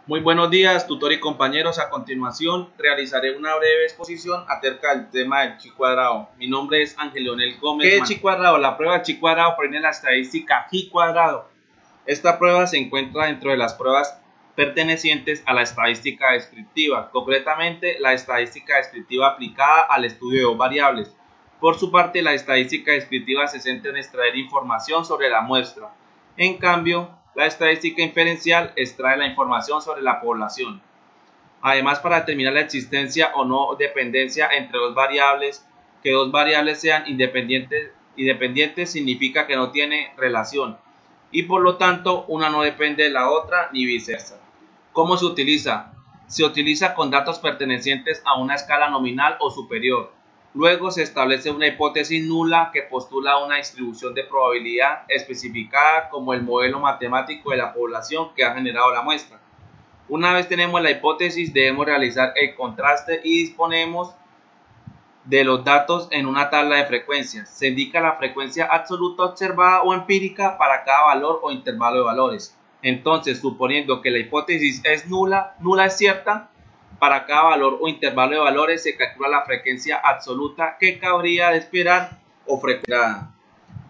Muy buenos días, tutor y compañeros. A continuación, realizaré una breve exposición acerca del tema del chi cuadrado. Mi nombre es Ángel Leonel Gómez. ¿Qué es chi cuadrado? La prueba de chi cuadrado proviene de la estadística chi cuadrado. Esta prueba se encuentra dentro de las pruebas pertenecientes a la estadística descriptiva, concretamente la estadística descriptiva aplicada al estudio de dos variables. Por su parte, la estadística descriptiva se centra en extraer información sobre la muestra. En cambio, la estadística inferencial extrae la información sobre la población. Además, para determinar la existencia o no dependencia entre dos variables, que dos variables sean independientes significa que no tiene relación y por lo tanto una no depende de la otra ni viceversa. ¿Cómo se utiliza? Se utiliza con datos pertenecientes a una escala nominal o superior. Luego se establece una hipótesis nula que postula una distribución de probabilidad especificada como el modelo matemático de la población que ha generado la muestra. Una vez tenemos la hipótesis, debemos realizar el contraste y disponemos de los datos en una tabla de frecuencias. Se indica la frecuencia absoluta observada o empírica para cada valor o intervalo de valores. Entonces, suponiendo que la hipótesis es nula es cierta, para cada valor o intervalo de valores se calcula la frecuencia absoluta que cabría de esperar o frecuencia.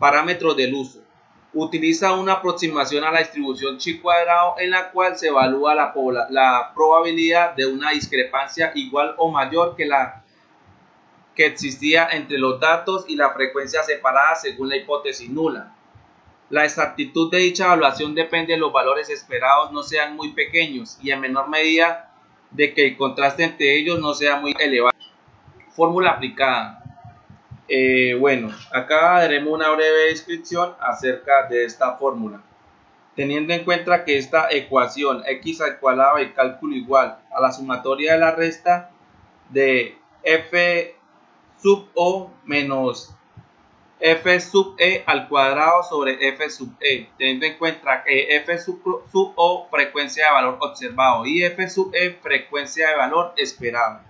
Parámetros del uso. Utiliza una aproximación a la distribución chi cuadrado en la cual se evalúa la probabilidad de una discrepancia igual o mayor que la que existía entre los datos y la frecuencia separada según la hipótesis nula. La exactitud de dicha evaluación depende de los valores esperados no sean muy pequeños y en menor medida de que el contraste entre ellos no sea muy elevado. Fórmula aplicada. Bueno, acá daremos una breve descripción acerca de esta fórmula. Teniendo en cuenta que esta ecuación x al cuadrado y cálculo igual a la sumatoria de la resta de f sub o menos f sub e al cuadrado sobre f sub e, teniendo en cuenta que f sub o frecuencia de valor observado y f sub e frecuencia de valor esperado.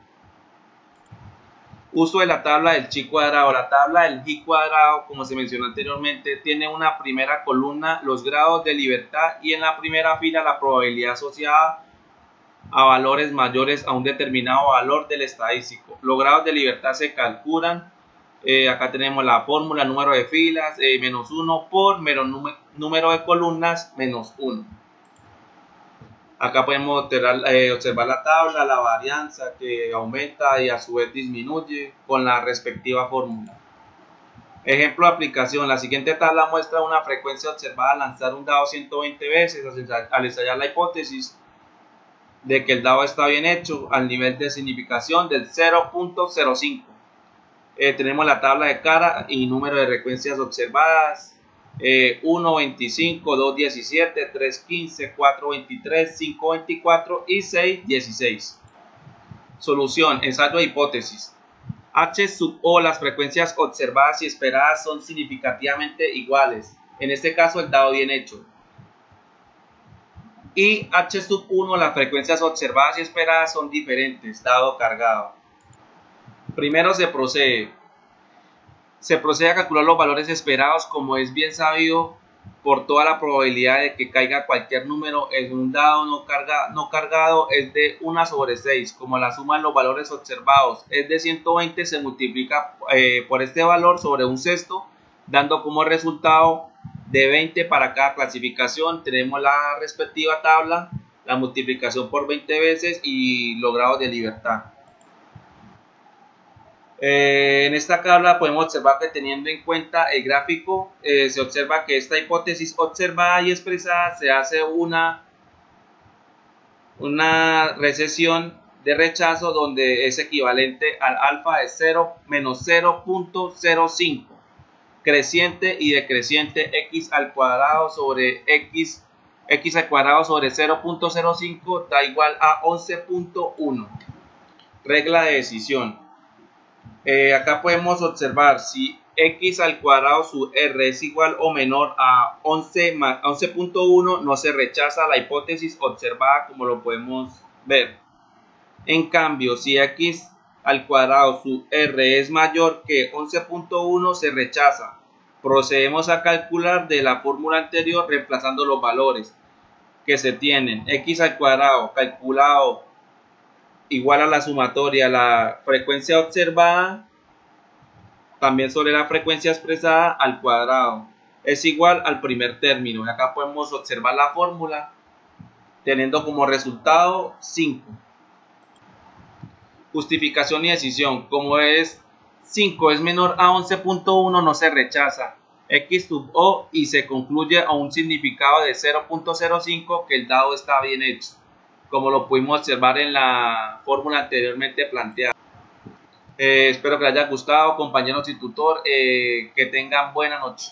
Uso de la tabla del chi cuadrado. La tabla del chi cuadrado, como se mencionó anteriormente, tiene una primera columna los grados de libertad y en la primera fila la probabilidad asociada a valores mayores a un determinado valor del estadístico. Los grados de libertad se calculan. Acá tenemos la fórmula, número de filas, menos 1 por número de columnas, menos 1. Acá podemos observar la tabla, la varianza que aumenta y a su vez disminuye con la respectiva fórmula. Ejemplo de aplicación. La siguiente tabla muestra una frecuencia observada al lanzar un dado 120 veces al ensayar la hipótesis de que el dado está bien hecho al nivel de significación del 0.05. Tenemos la tabla de cara y número de frecuencias observadas. 1, 25, 2, 17, 3, 15, 4, 23, 5, 24 y 6, 16. Solución. Ensayo de hipótesis. H sub O, las frecuencias observadas y esperadas son significativamente iguales. En este caso, el dado bien hecho. Y H sub 1, las frecuencias observadas y esperadas son diferentes, dado cargado. Primero se procede a calcular los valores esperados, como es bien sabido por toda la probabilidad de que caiga cualquier número en un dado no cargado es de 1 sobre 6, como la suma de los valores observados es de 120, se multiplica por este valor sobre un sexto, dando como resultado de 20 para cada clasificación. Tenemos la respectiva tabla, la multiplicación por 20 veces y los grados de libertad. En esta tabla podemos observar que teniendo en cuenta el gráfico se observa que esta hipótesis observada y expresada se hace una recesión de rechazo donde es equivalente al alfa de 0 menos 0.05, creciente y decreciente x al cuadrado sobre x al cuadrado sobre 0.05 da igual a 11.1. Regla de decisión. Acá podemos observar si x al cuadrado sub r es igual o menor a 11.1, no se rechaza la hipótesis observada, como lo podemos ver. En cambio, si x al cuadrado sub r es mayor que 11.1, se rechaza. Procedemos a calcular de la fórmula anterior reemplazando los valores. que se tienen x al cuadrado calculado igual a la sumatoria, la frecuencia observada, también sobre la frecuencia expresada al cuadrado, es igual al primer término. Y acá podemos observar la fórmula, teniendo como resultado 5. Justificación y decisión. Como es 5 es menor a 11.1, no se rechaza x sub o y se concluye a un significado de 0.05 que el dado está bien hecho, como lo pudimos observar en la fórmula anteriormente planteada. Espero que les haya gustado, compañeros y tutor, que tengan buena noche.